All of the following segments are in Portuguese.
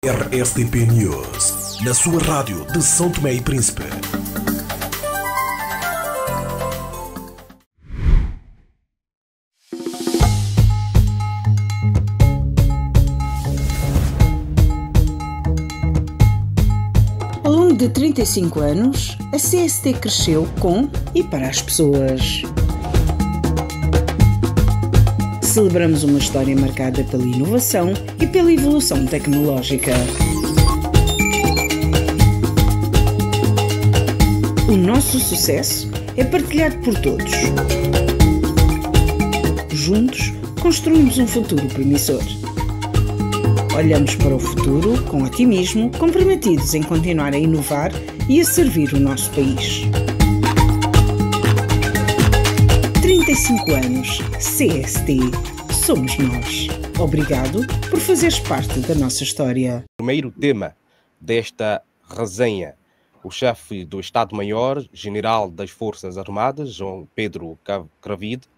RSTP News, na sua rádio de São Tomé e Príncipe. Ao longo de 35 anos, a CST cresceu com e para as pessoas. Celebramos uma história marcada pela inovação e pela evolução tecnológica. O nosso sucesso é partilhado por todos. Juntos, construímos um futuro promissor. Olhamos para o futuro com otimismo, comprometidos em continuar a inovar e a servir o nosso país. 35 anos, CST, somos nós. Obrigado por fazeres parte da nossa história. Primeiro tema desta resenha, o chefe do Estado-Maior, General das Forças Armadas, João Pedro Cravide,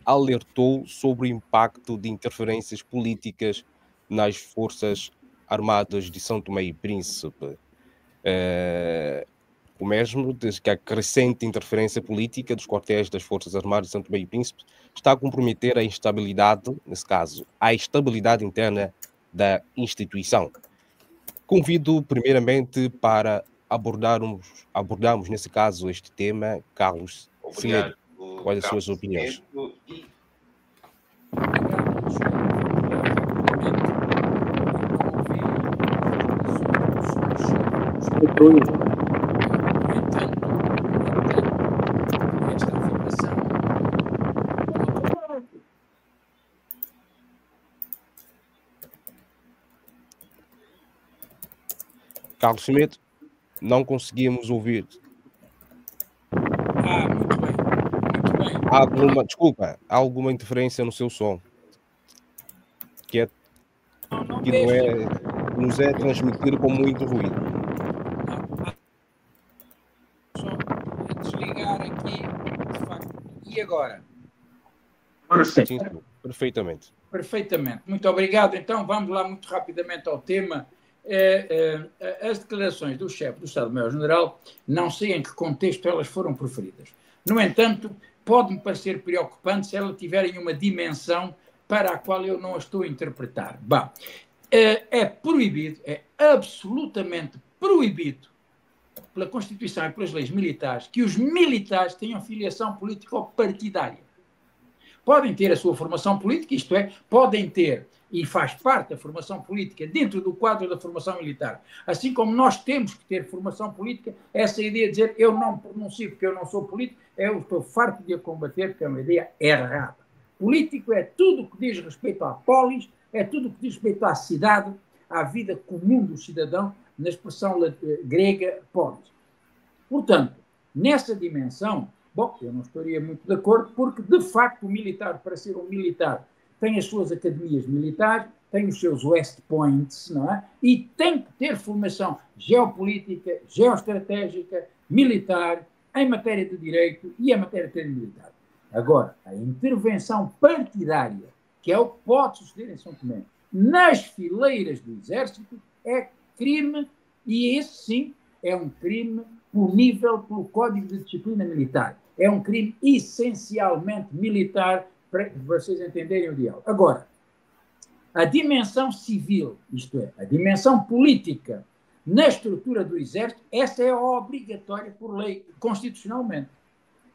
alertou sobre o impacto de interferências políticas nas Forças Armadas de São Tomé e Príncipe. O mesmo diz que a crescente interferência política dos quartéis das Forças Armadas de São Tomé e Príncipe está a comprometer a instabilidade, nesse caso, a estabilidade interna da instituição. Convido primeiramente para abordarmos nesse caso este tema, Carlos Semedo. Quais as suas opiniões? Carlos Semedo, não conseguimos ouvir. Muito bem. Há alguma interferência no seu som que nos é transmitido com muito ruído. Só desligar aqui, de facto. E agora? Sim, perfeitamente. Perfeitamente. Muito obrigado. Então, vamos lá muito rapidamente ao tema. As declarações do chefe do Estado-Maior-General, não sei em que contexto elas foram proferidas. No entanto, pode-me parecer preocupante se elas tiverem uma dimensão para a qual eu não a estou a interpretar. Bom, é proibido, é absolutamente proibido pela Constituição e pelas leis militares que os militares tenham filiação político-partidária. Podem ter a sua formação política, isto é, podem ter, e faz parte da formação política dentro do quadro da formação militar. Assim como nós temos que ter formação política, essa ideia de dizer eu não pronuncio porque eu não sou político, eu estou farto de a combater porque é uma ideia errada. Político é tudo o que diz respeito à polis, é tudo o que diz respeito à cidade, à vida comum do cidadão, na expressão grega polis. Portanto, nessa dimensão, bom, eu não estaria muito de acordo, porque, de facto, o militar, para ser um militar, tem as suas academias militares, tem os seus West Points, não é? E tem que ter formação geopolítica, geoestratégica, militar, em matéria de direito e em matéria de militar. Agora, a intervenção partidária, que é o que pode suceder em São Tomé, nas fileiras do Exército, é crime, e esse sim é um crime punível pelo Código de Disciplina Militar. É um crime essencialmente militar, para vocês entenderem o diálogo. Agora, a dimensão civil, isto é, a dimensão política na estrutura do Exército, essa é obrigatória por lei, constitucionalmente.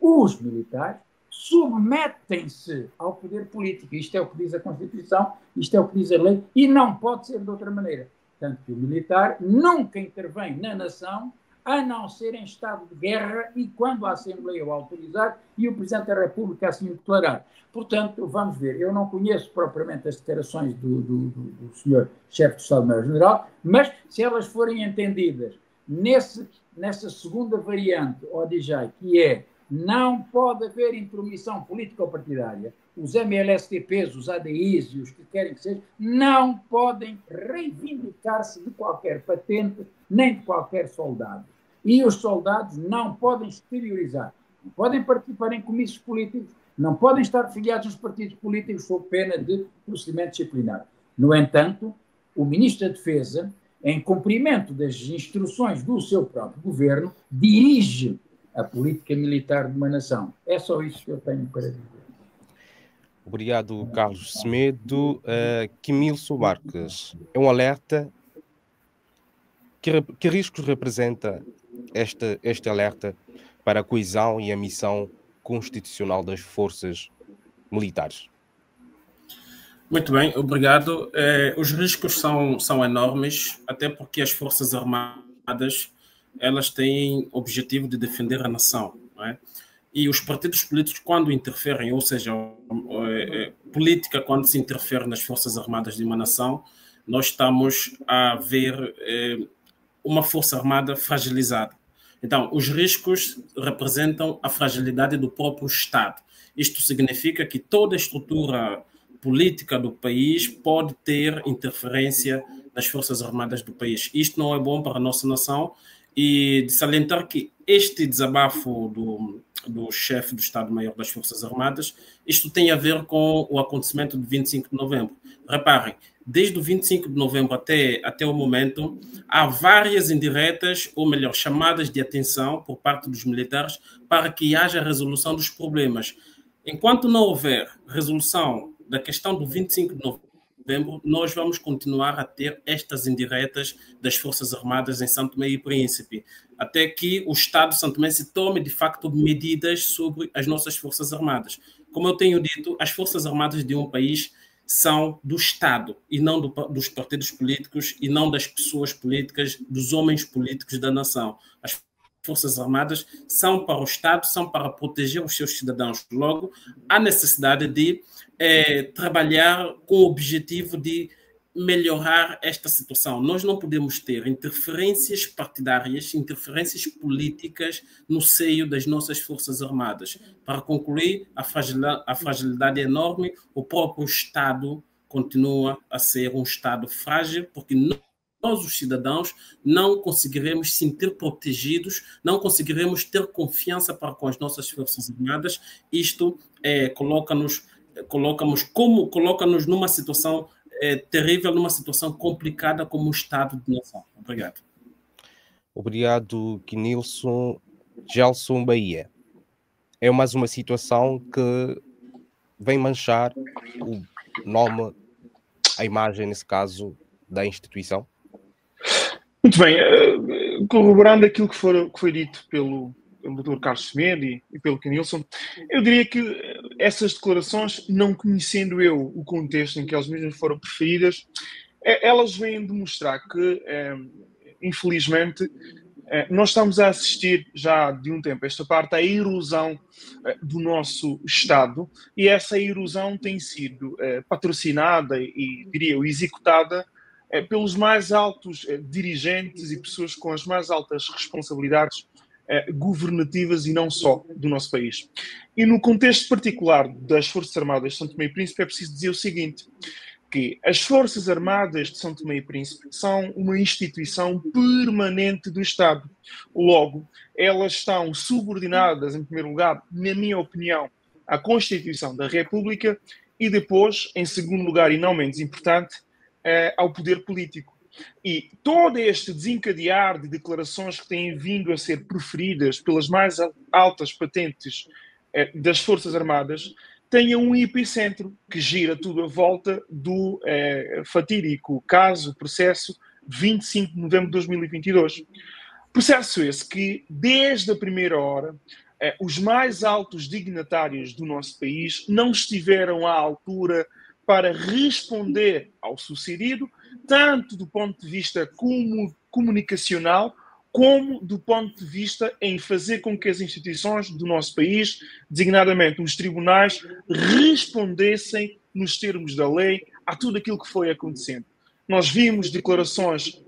Os militares submetem-se ao poder político. Isto é o que diz a Constituição, isto é o que diz a lei, e não pode ser de outra maneira. Tanto que o militar nunca intervém na nação, a não ser em estado de guerra e quando a Assembleia o autorizar e o Presidente da República assim o declarar. Portanto, vamos ver, eu não conheço propriamente as declarações do senhor chefe do Estado-Maior-General, mas se elas forem entendidas nessa segunda variante, ou DJ, que é não pode haver intromissão política ou partidária, os MLSTPs, os ADIs e os que querem que seja, não podem reivindicar-se de qualquer patente, nem de qualquer soldado. E os soldados não podem exteriorizar, não podem participar em comícios políticos, não podem estar filiados nos partidos políticos sob pena de procedimento disciplinar. No entanto, o Ministro da Defesa, em cumprimento das instruções do seu próprio governo, dirige a política militar de uma nação. É só isso que eu tenho para dizer. Obrigado, Carlos Semedo. Quimilson Marques, é um alerta. Que riscos representa este alerta para a coesão e a missão constitucional das forças militares? Muito bem, obrigado. Os riscos são enormes, até porque as Forças Armadas elas têm o objetivo de defender a nação, não é? E os partidos políticos, quando interferem, ou seja, política, quando se interfere nas Forças Armadas de uma nação, nós estamos a ver uma Força Armada fragilizada. Então, os riscos representam a fragilidade do próprio Estado. Isto significa que toda a estrutura política do país pode ter interferência nas Forças Armadas do país. Isto não é bom para a nossa nação, e de salientar que este desabafo do chefe do Estado-Maior das Forças Armadas, isto tem a ver com o acontecimento de 25 de novembro. Reparem, desde o 25 de novembro até o momento, há várias indiretas, ou melhor, chamadas de atenção por parte dos militares para que haja resolução dos problemas. Enquanto não houver resolução da questão do 25 de novembro, nós vamos continuar a ter estas indiretas das Forças Armadas em São Tomé e Príncipe, até que o Estado santomense tome, de facto, medidas sobre as nossas Forças Armadas. Como eu tenho dito, as Forças Armadas de um país são do Estado e não dos partidos políticos e não das pessoas políticas, dos homens políticos da nação. As Forças Armadas são para o Estado, são para proteger os seus cidadãos. Logo, há necessidade de trabalhar com o objetivo de melhorar esta situação. Nós não podemos ter interferências partidárias, interferências políticas no seio das nossas Forças Armadas. Para concluir, a fragilidade é enorme, o próprio Estado continua a ser um Estado frágil, porque nós, os cidadãos, não conseguiremos sentir protegidos, não conseguiremos ter confiança para com as nossas Forças Armadas. Isto coloca-nos numa situação terrível, numa situação complicada como o Estado de nação. Obrigado. Obrigado, Quinilson. Gelson Bahia. É mais uma situação que vem manchar o nome, a imagem, nesse caso, da instituição? Muito bem. Corroborando aquilo que foi dito pelo Dr. Carlos Semedo e pelo Quinilson, eu diria que essas declarações, não conhecendo eu o contexto em que elas mesmas foram preferidas, elas vêm demonstrar que, infelizmente, nós estamos a assistir já de um tempo a esta parte à erosão do nosso Estado, e essa erosão tem sido patrocinada e, diria eu, executada pelos mais altos dirigentes e pessoas com as mais altas responsabilidades governativas e não só do nosso país. E no contexto particular das Forças Armadas de São Tomé e Príncipe é preciso dizer o seguinte, que as Forças Armadas de São Tomé e Príncipe são uma instituição permanente do Estado. Logo, elas estão subordinadas, em primeiro lugar, na minha opinião, à Constituição da República e depois, em segundo lugar e não menos importante, ao poder político. E todo este desencadear de declarações que têm vindo a ser proferidas pelas mais altas patentes das Forças Armadas tem um epicentro que gira tudo à volta do fatídico processo 25 de novembro de 2022. Processo esse que, desde a primeira hora, os mais altos dignatários do nosso país não estiveram à altura para responder ao sucedido, tanto do ponto de vista comunicacional, como do ponto de vista em fazer com que as instituições do nosso país, designadamente os tribunais, respondessem nos termos da lei a tudo aquilo que foi acontecendo. Nós vimos declarações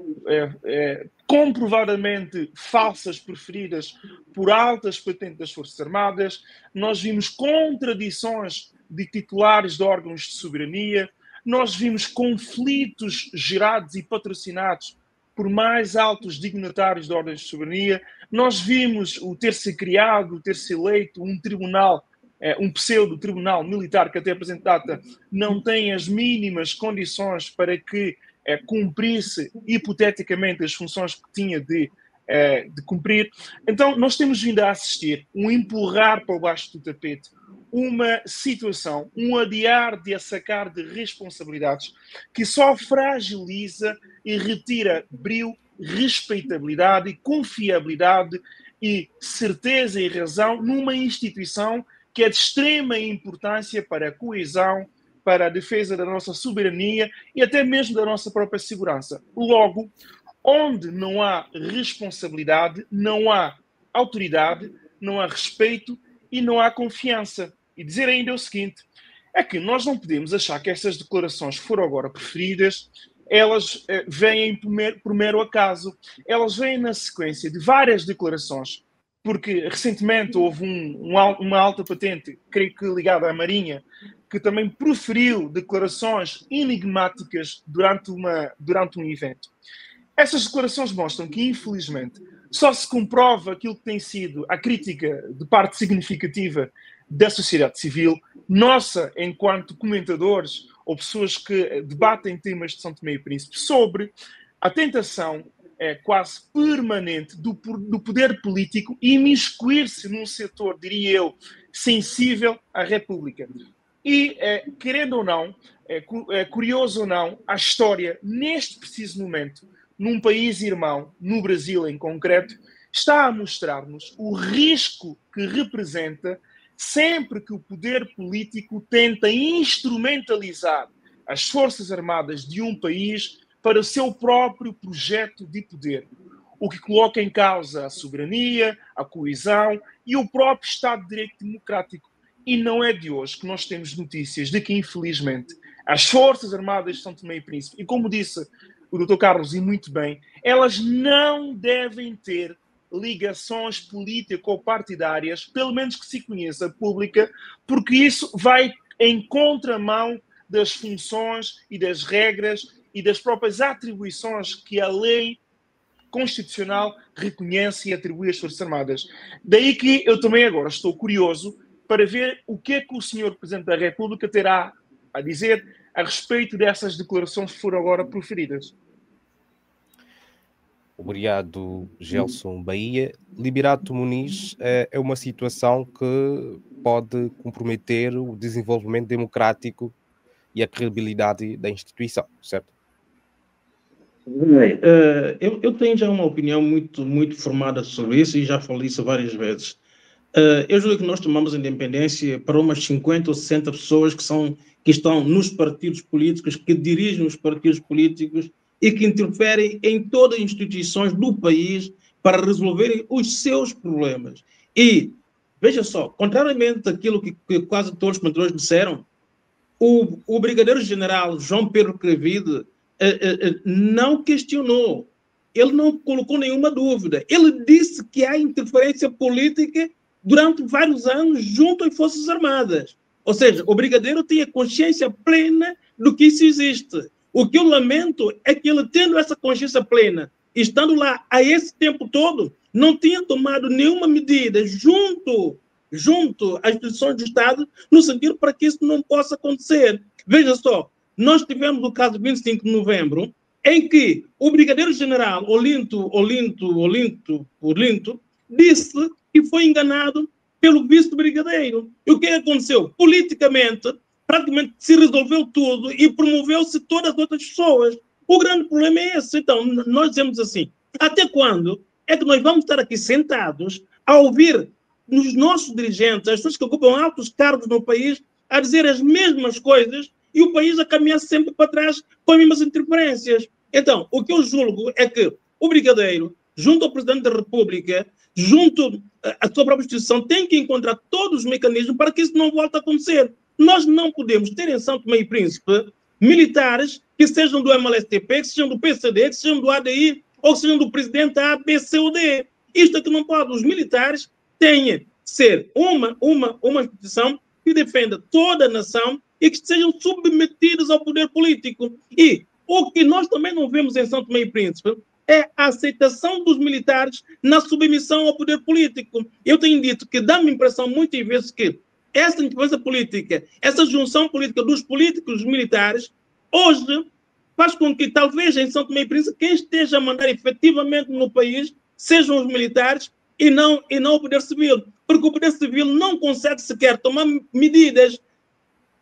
comprovadamente falsas preferidas por altas patentes das Forças Armadas, nós vimos contradições de titulares de órgãos de soberania, nós vimos conflitos gerados e patrocinados por mais altos dignatários de ordens de soberania, nós vimos o ter-se criado, o ter-se eleito um tribunal, um pseudo-tribunal militar que até a presente data não tem as mínimas condições para que cumprisse hipoteticamente as funções que tinha de cumprir. Então, nós temos vindo a assistir um empurrar para baixo do tapete uma situação, um adiar de assacar de responsabilidades que só fragiliza e retira brio, respeitabilidade, confiabilidade e certeza e razão numa instituição que é de extrema importância para a coesão, para a defesa da nossa soberania e até mesmo da nossa própria segurança. Logo, onde não há responsabilidade, não há autoridade, não há respeito e não há confiança. E dizer ainda o seguinte, é que nós não podemos achar que essas declarações que foram agora preferidas, elas vêm por mero acaso. Elas vêm na sequência de várias declarações, porque recentemente houve uma alta patente, creio que ligada à Marinha, que também proferiu declarações enigmáticas durante um evento. Essas declarações mostram que, infelizmente, só se comprova aquilo que tem sido a crítica de parte significativa da sociedade civil, nossa, enquanto comentadores ou pessoas que debatem temas de São Tomé e Príncipe, sobre a tentação quase permanente do poder político imiscuir-se num setor, diria eu, sensível à República. E, querendo ou não, curioso ou não, a história, neste preciso momento, num país irmão, no Brasil em concreto, está a mostrar-nos o risco que representa sempre que o poder político tenta instrumentalizar as Forças Armadas de um país para o seu próprio projeto de poder, o que coloca em causa a soberania, a coesão e o próprio Estado de Direito Democrático. E não é de hoje que nós temos notícias de que, infelizmente, as Forças Armadas de São Tomé e Príncipe, e como disse o Dr. Carlos, e muito bem, elas não devem ter ligações político-partidárias, pelo menos que se conheça pública, porque isso vai em contramão das funções e das regras e das próprias atribuições que a lei constitucional reconhece e atribui às Forças Armadas. Daí que eu também agora estou curioso para ver o que é que o Sr. Presidente da República terá a dizer a respeito dessas declarações que foram agora proferidas. Obrigado, Gelson Bahia. Liberato Muniz é uma situação que pode comprometer o desenvolvimento democrático e a credibilidade da instituição, certo? Eu tenho já uma opinião muito formada sobre isso e já falei isso várias vezes. Eu julgo que nós tomamos independência para umas 50 ou 60 pessoas que estão nos partidos políticos, que dirigem os partidos políticos e que interferem em todas as instituições do país para resolverem os seus problemas. E, veja só, contrariamente àquilo que quase todos os comentadores disseram, o brigadeiro-general João Pedro Cravide não questionou, ele não colocou nenhuma dúvida. Ele disse que há interferência política durante vários anos junto às Forças Armadas. Ou seja, o brigadeiro tinha consciência plena do que isso existe. O que eu lamento é que ele, tendo essa consciência plena, estando lá a esse tempo todo, não tinha tomado nenhuma medida junto às instituições do Estado no sentido para que isso não possa acontecer. Veja só, nós tivemos o caso 25 de novembro, em que o brigadeiro-general Olinto disse que foi enganado pelo vice-brigadeiro. E o que aconteceu? Politicamente, praticamente se resolveu tudo e promoveu-se todas as outras pessoas. O grande problema é esse. Então, nós dizemos assim, até quando é que nós vamos estar aqui sentados a ouvir nos nossos dirigentes, as pessoas que ocupam altos cargos no país, a dizer as mesmas coisas e o país a caminhar sempre para trás com as mesmas interferências? Então, o que eu julgo é que o brigadeiro, junto ao Presidente da República, junto à sua própria instituição, tem que encontrar todos os mecanismos para que isso não volte a acontecer. Nós não podemos ter em São Tomé e Príncipe militares que sejam do MLSTP, que sejam do PCD, que sejam do ADI ou que sejam do presidente A, B, C ou D. Isto é que não pode. Os militares têm que ser uma instituição que defenda toda a nação e que sejam submetidos ao poder político. E o que nós também não vemos em São Tomé e Príncipe é a aceitação dos militares na submissão ao poder político. Eu tenho dito que dá-me a impressão muitas vezes que essa influência política, essa junção política dos políticos e dos militares, hoje faz com que talvez em São Tomé e Príncipe quem esteja a mandar efetivamente no país sejam os militares e não o poder civil, porque o poder civil não consegue sequer tomar medidas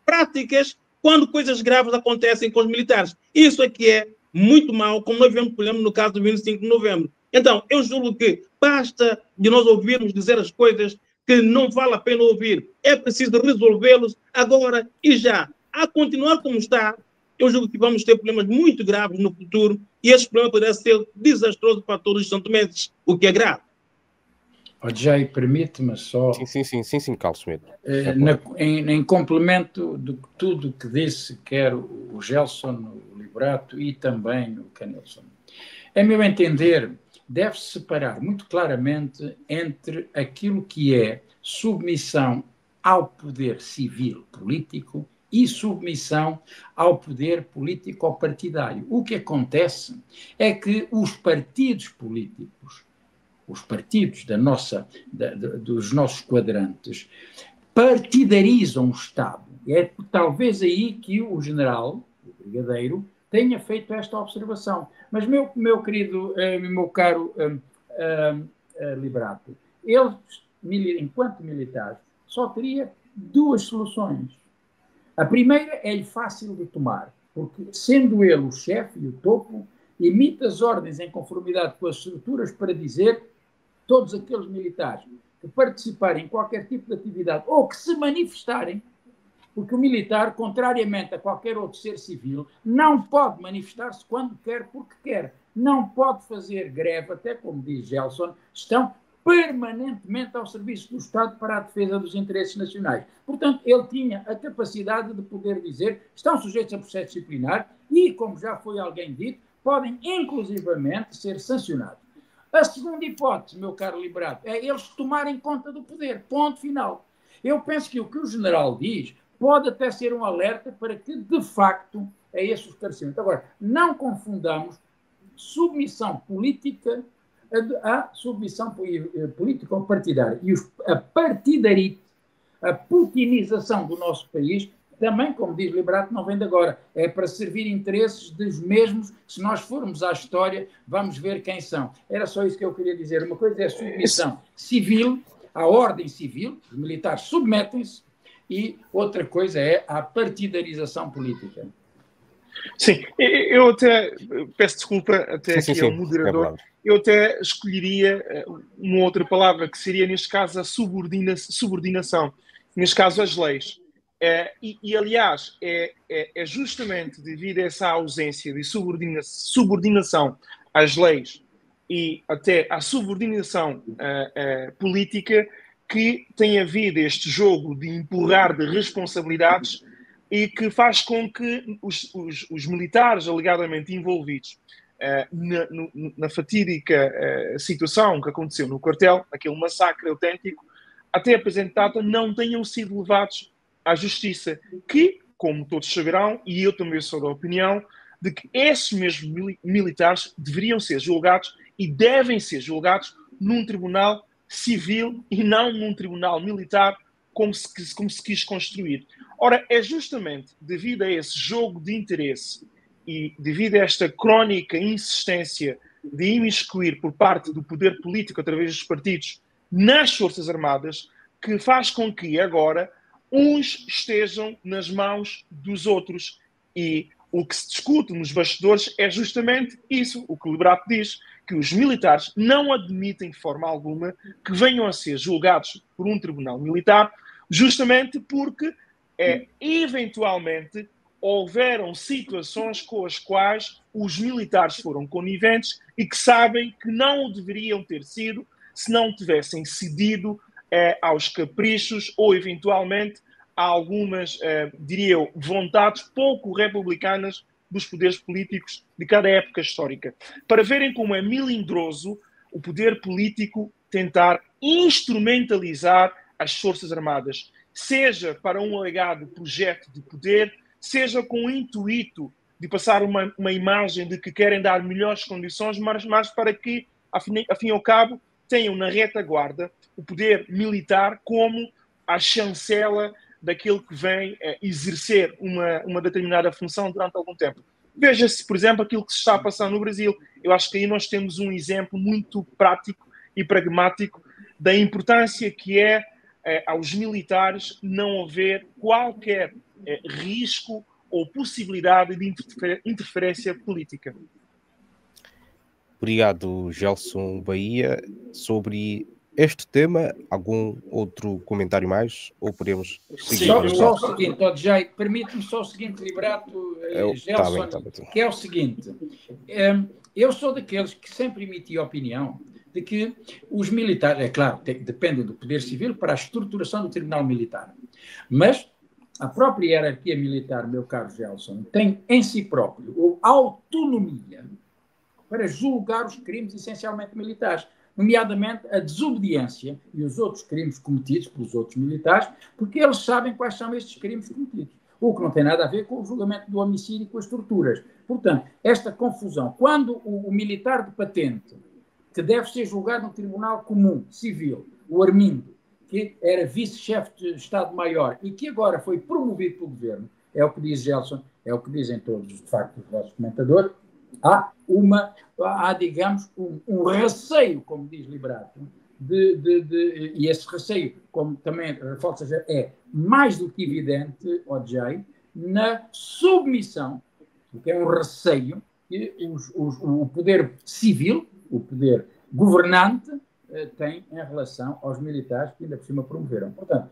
práticas quando coisas graves acontecem com os militares. Isso é que é muito mau, como nós vemos, por exemplo, no caso do 25 de novembro. Então, eu julgo que basta de nós ouvirmos dizer as coisas que não vale a pena ouvir. É preciso resolvê-los agora e já. A continuar como está, eu julgo que vamos ter problemas muito graves no futuro e esse problema poderá ser desastroso para todos os santomenses, o que é grave. Jay, permite-me só... Sim, Carlos Schmidt. Em complemento de tudo que disse, quer o Gelson, o Liberato e também o Canelson. A meu entender, deve-se separar muito claramente entre aquilo que é submissão ao poder civil político e submissão ao poder político partidário. O que acontece é que os partidos políticos, os partidos dos nossos quadrantes, partidarizam o Estado. É talvez aí que o general, o brigadeiro, tenha feito esta observação. Mas, meu querido, meu caro Liberato, ele, enquanto militar, só teria duas soluções. A primeira é-lhe fácil de tomar, porque, sendo ele o chefe e o topo, emite as ordens em conformidade com as estruturas para dizer todos aqueles militares que participarem em qualquer tipo de atividade ou que se manifestarem, porque o militar, contrariamente a qualquer outro ser civil, não pode manifestar-se quando quer, porque quer. Não pode fazer greve, até como diz Gelson, estão permanentemente ao serviço do Estado para a defesa dos interesses nacionais. Portanto, ele tinha a capacidade de poder dizer estão sujeitos a processo disciplinar e, como já foi alguém dito, podem inclusivamente ser sancionados. A segunda hipótese, meu caro Liberato, é eles tomarem conta do poder. Ponto final. Eu penso que o que o general diz pode até ser um alerta para que, de facto, é esse o esclarecimento. Agora, não confundamos submissão política à submissão política ou partidária. E a partidarite, a putinização do nosso país, também, como diz Liberato, não vem de agora. É para servir interesses dos mesmos. Se nós formos à história, vamos ver quem são. Era só isso que eu queria dizer. Uma coisa é a submissão civil, à ordem civil, os militares submetem-se, e outra coisa é a partidarização política. Sim, eu até peço desculpa até aqui ao moderador, eu até escolheria uma outra palavra que seria, neste caso, a subordinação, neste caso, as leis. Aliás, é justamente devido a essa ausência de subordinação às leis e até à subordinação política que tem havido este jogo de empurrar de responsabilidades e que faz com que os militares alegadamente envolvidos na fatídica situação que aconteceu no quartel, aquele massacre autêntico, até a presente data não tenham sido levados à justiça, que, como todos saberão, e eu também sou da opinião, de que esses mesmos militares deveriam ser julgados e devem ser julgados num tribunal civil e não num tribunal militar, como se quis construir. Ora, é justamente devido a esse jogo de interesse e devido a esta crónica insistência de imiscuir por parte do poder político através dos partidos nas Forças Armadas que faz com que agora uns estejam nas mãos dos outros. E o que se discute nos bastidores é justamente isso, o que o Liberato diz, que os militares não admitem de forma alguma que venham a ser julgados por um tribunal militar, justamente porque eventualmente houveram situações com as quais os militares foram coniventes e que sabem que não o deveriam ter sido se não tivessem cedido aos caprichos ou eventualmente a algumas, diria eu, vontades pouco republicanas dos poderes políticos de cada época histórica. Para verem como é melindroso o poder político tentar instrumentalizar as Forças Armadas, seja para um alegado projeto de poder, seja com o intuito de passar uma imagem de que querem dar melhores condições, mas para que, a fim e ao cabo, tenham na retaguarda o poder militar como a chancela daquele que vem exercer uma determinada função durante algum tempo. Veja-se, por exemplo, aquilo que se está a passar no Brasil. Eu acho que aí nós temos um exemplo muito prático e pragmático da importância que é aos militares não haver qualquer risco ou possibilidade de interferência política. Obrigado, Gelson Bahia. Sobre este tema, algum outro comentário mais? Ou podemos seguir? Só o seguinte, Odjay, permite-me só o seguinte, Liberato, Gelson, tá bem. que é o seguinte. Eu sou daqueles que sempre emiti a opinião de que os militares, é claro, dependem do poder civil para a estruturação do Tribunal Militar, mas a própria hierarquia militar, meu caro Gelson, tem em si próprio autonomia para julgar os crimes essencialmente militares, nomeadamente a desobediência e os outros crimes cometidos pelos outros militares, porque eles sabem quais são estes crimes cometidos, o que não tem nada a ver com o julgamento do homicídio e com as torturas. Portanto, esta confusão, quando o militar de patente, que deve ser julgado no Tribunal Comum Civil, o Armindo, que era vice-chefe de Estado-Maior e que agora foi promovido pelo Governo, é o que diz Gelson, é o que dizem todos, de facto, os vossos comentadores, há, digamos, um receio, como diz Liberato, e esse receio, como também reforça, é mais do que evidente, Odjay, na submissão, porque é um receio que o poder civil, o poder governante, tem em relação aos militares que ainda por cima promoveram. Portanto,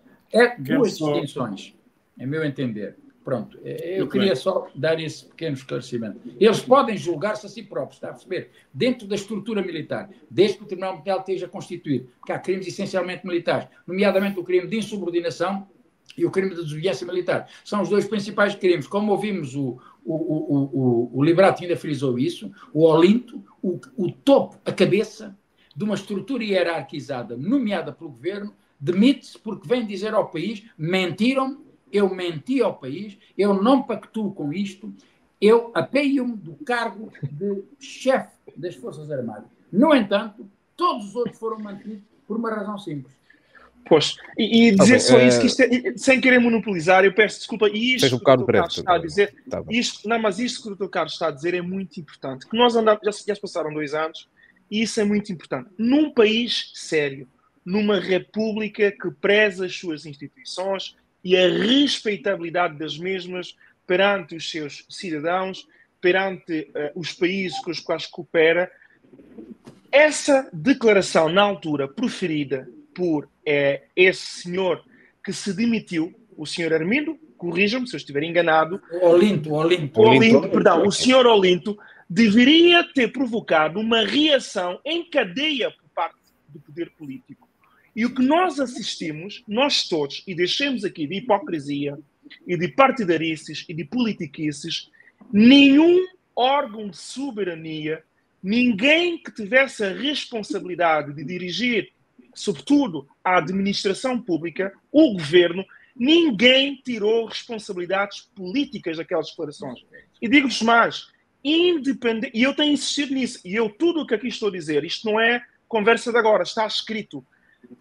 duas distinções, é meu entender. Pronto, eu queria só dar esse pequeno esclarecimento. Eles podem julgar-se a si próprios, está a perceber? Dentro da estrutura militar, desde que o Tribunal Militar esteja constituído, porque há crimes essencialmente militares, nomeadamente o crime de insubordinação e o crime de desobediência militar. São os dois principais crimes. Como ouvimos, o Liberato ainda frisou isso, o Olinto, o topo, a cabeça de uma estrutura hierarquizada, nomeada pelo Governo, demite-se porque vem dizer ao país: mentiram-me, eu menti ao país, eu não pactuo com isto, eu apeio-me do cargo de chefe das Forças Armadas. No entanto, todos os outros foram mantidos por uma razão simples. Pois, e dizer só isso, que isto sem querer monopolizar, eu peço desculpa, e isto que o Dr. Carlos está a dizer, mas isto que o Dr. Carlos está a dizer é muito importante, que nós andamos, já se passaram 2 anos, e isso é muito importante. Num país sério, numa república que preza as suas instituições e a respeitabilidade das mesmas perante os seus cidadãos, perante os países com os quais coopera, essa declaração, na altura, proferida por esse senhor que se demitiu, o senhor Armindo, corrijam-me se eu estiver enganado. O senhor Olinto deveria ter provocado uma reação em cadeia por parte do poder político. E o que nós assistimos, nós todos, e deixemos aqui de hipocrisia, e de partidarices, e de politiquices, nenhum órgão de soberania, ninguém que tivesse a responsabilidade de dirigir, sobretudo, a administração pública, o governo, ninguém tirou responsabilidades políticas daquelas declarações. E digo-vos mais, independente, e eu tenho insistido nisso, e tudo o que aqui estou a dizer, isto não é conversa de agora, está escrito.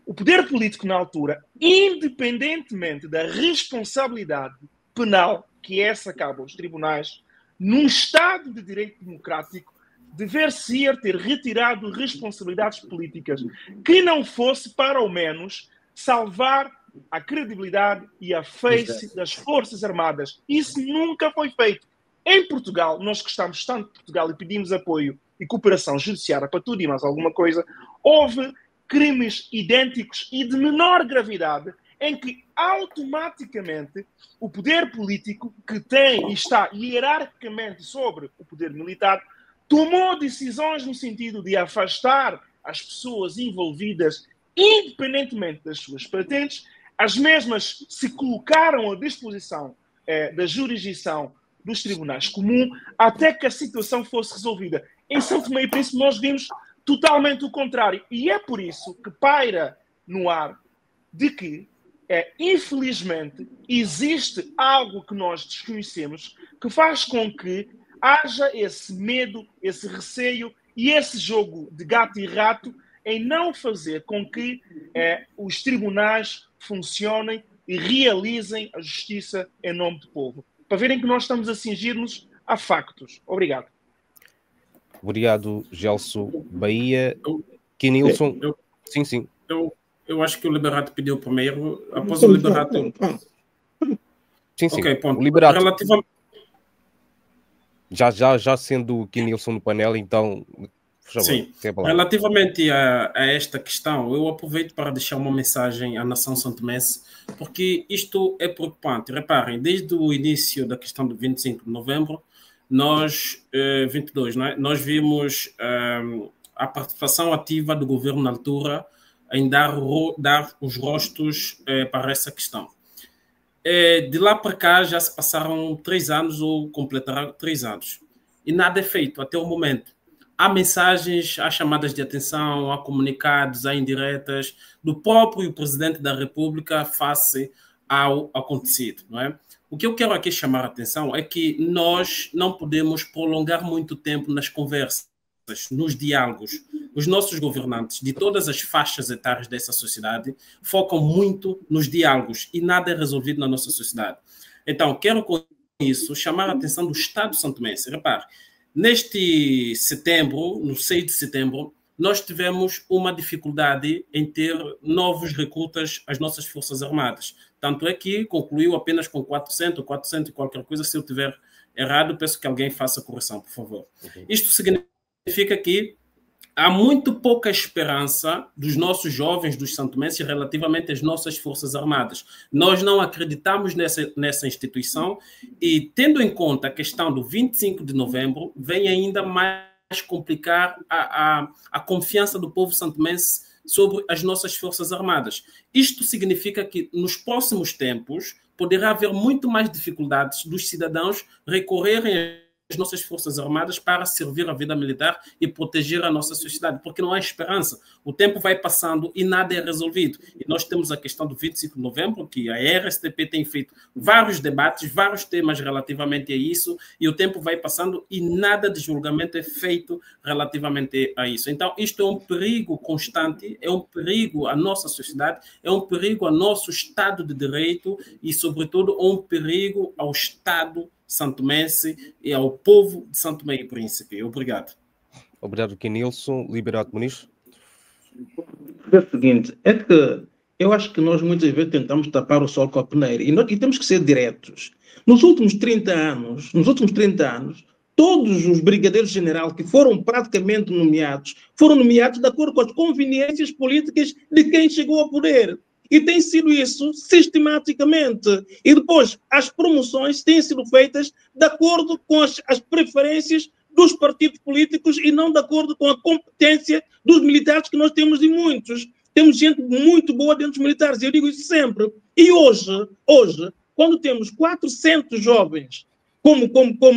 O poder político na altura, independentemente da responsabilidade penal que essa cabe aos tribunais, num Estado de direito democrático, dever-se ter retirado responsabilidades políticas que não fosse, para ao menos, salvar a credibilidade e a face das Forças Armadas. Isso nunca foi feito. Em Portugal, nós gostamos tanto de Portugal e pedimos apoio e cooperação judiciária para tudo e mais alguma coisa, houve crimes idênticos e de menor gravidade em que automaticamente o poder político, que tem e está hierarquicamente sobre o poder militar, tomou decisões no sentido de afastar as pessoas envolvidas, independentemente das suas patentes. As mesmas se colocaram à disposição da jurisdição dos tribunais comuns até que a situação fosse resolvida. Em São Tomé e Príncipe nós vimos totalmente o contrário. E é por isso que paira no ar de que, infelizmente, existe algo que nós desconhecemos que faz com que haja esse medo, esse receio e esse jogo de gato e rato em não fazer com que os tribunais funcionem e realizem a justiça em nome do povo. Para verem que nós estamos a cingir-nos há factos. Obrigado. Obrigado, Gelson. Bahia. Kenilson. Sim. Eu acho que o Liberato pediu primeiro. Após o Liberato... Sim. Ok, ponto. O Liberato... Relativamente... Já sendo o Kenilson no painel, então... Por favor, sim. Relativamente a esta questão, eu aproveito para deixar uma mensagem à nação santomense, porque isto é preocupante. Reparem, desde o início da questão do 25 de novembro, nós, 22, não é? Nós vimos a participação ativa do governo na altura em dar os rostos para essa questão. De lá para cá já se passaram 3 anos ou completará 3 anos e nada é feito até o momento. Há mensagens, há chamadas de atenção, há comunicados, há indiretas do próprio Presidente da República face ao acontecido, não é? O que eu quero aqui chamar a atenção é que nós não podemos prolongar muito tempo nas conversas, nos diálogos. Os nossos governantes de todas as faixas etárias dessa sociedade focam muito nos diálogos e nada é resolvido na nossa sociedade. Então, quero com isso chamar a atenção do Estado santomense. Repare, neste setembro, no 6 de setembro, nós tivemos uma dificuldade em ter novos recrutas às nossas Forças Armadas. Tanto é que concluiu apenas com 400 e qualquer coisa. Se eu tiver errado, peço que alguém faça a correção, por favor. Isto significa que há muito pouca esperança dos nossos jovens, dos santomenses, relativamente às nossas Forças Armadas. Nós não acreditamos nessa instituição e, tendo em conta a questão do 25 de novembro, vem ainda mais complicar a confiança do povo santomense sobre as nossas Forças Armadas. Isto significa que, nos próximos tempos, poderá haver muito mais dificuldades dos cidadãos recorrerem as nossas Forças Armadas para servir a vida militar e proteger a nossa sociedade, porque não há esperança. O tempo vai passando e nada é resolvido. E nós temos a questão do 25 de novembro, que a RSTP tem feito vários debates, vários temas relativamente a isso, e o tempo vai passando e nada de julgamento é feito relativamente a isso. Então, isto é um perigo constante, é um perigo à nossa sociedade, é um perigo ao nosso Estado de Direito e, sobretudo, um perigo ao Estado santomense e ao povo de Santo Tomé e Príncipe. Obrigado. Obrigado, Kenilson. Liberato Muniz. É o seguinte, é que eu acho que nós muitas vezes tentamos tapar o sol com a peneira e temos que ser diretos. Nos últimos 30 anos, todos os brigadeiros generais que foram praticamente nomeados, foram nomeados de acordo com as conveniências políticas de quem chegou ao poder. E tem sido isso sistematicamente. E depois, as promoções têm sido feitas de acordo com as preferências dos partidos políticos e não de acordo com a competência dos militares, que nós temos e muitos. Temos gente muito boa dentro dos militares, eu digo isso sempre. E hoje quando temos 400 jovens como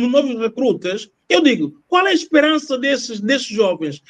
novos recrutas, eu digo, qual é a esperança desses jovens?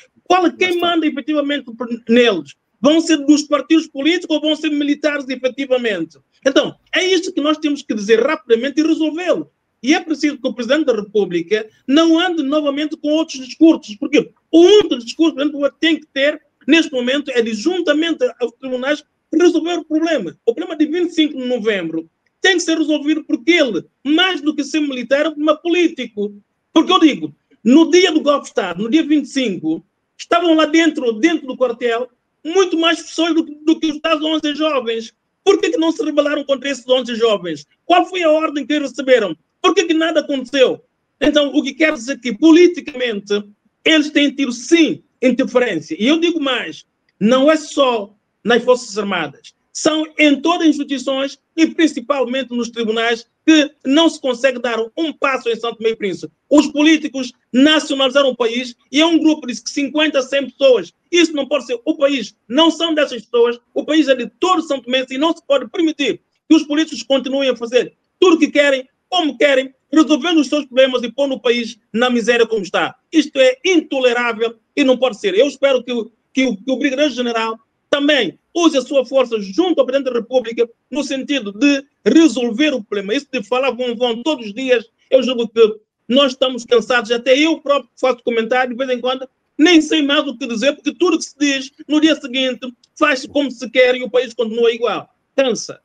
Quem manda efetivamente neles? Vão ser dos partidos políticos ou vão ser militares, efetivamente? Então, é isso que nós temos que dizer rapidamente e resolvê-lo. E é preciso que o Presidente da República não ande novamente com outros discursos, porque o único discurso que o Presidente tem que ter, neste momento, é de, juntamente aos tribunais, resolver o problema. O problema de 25 de novembro tem que ser resolvido porque ele, mais do que ser militar, é um político. Porque eu digo, no dia do golpe de Estado, no dia 25, estavam lá dentro do quartel muito mais pessoas do que os tais 11 jovens. Por que não se rebelaram contra esses 11 jovens? Qual foi a ordem que receberam? Por que nada aconteceu? Então, o que quer dizer que, politicamente, eles têm tido, sim, interferência. E eu digo mais, não é só nas Forças Armadas, são em todas as instituições e principalmente nos tribunais que não se consegue dar um passo em Santo Tomé e Príncipe. Os políticos nacionalizaram o país e é um grupo de 50 a 100 pessoas. Isso não pode ser. O país não são dessas pessoas, o país é de todo Santo Tomé e não se pode permitir que os políticos continuem a fazer tudo o que querem, como querem, resolvendo os seus problemas e pondo o país na miséria como está. Isto é intolerável e não pode ser. Eu espero que o Brigadeiro-General também use a sua força junto ao Presidente da República no sentido de resolver o problema. Isso de falar vão todos os dias, eu julgo que nós estamos cansados, até eu próprio faço comentário de vez em quando, nem sei mais o que dizer, porque tudo que se diz no dia seguinte faz como se quer e o país continua igual. Cansa.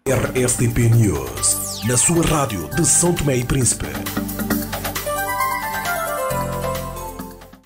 RSTP News, na sua rádio de São Tomé e Príncipe.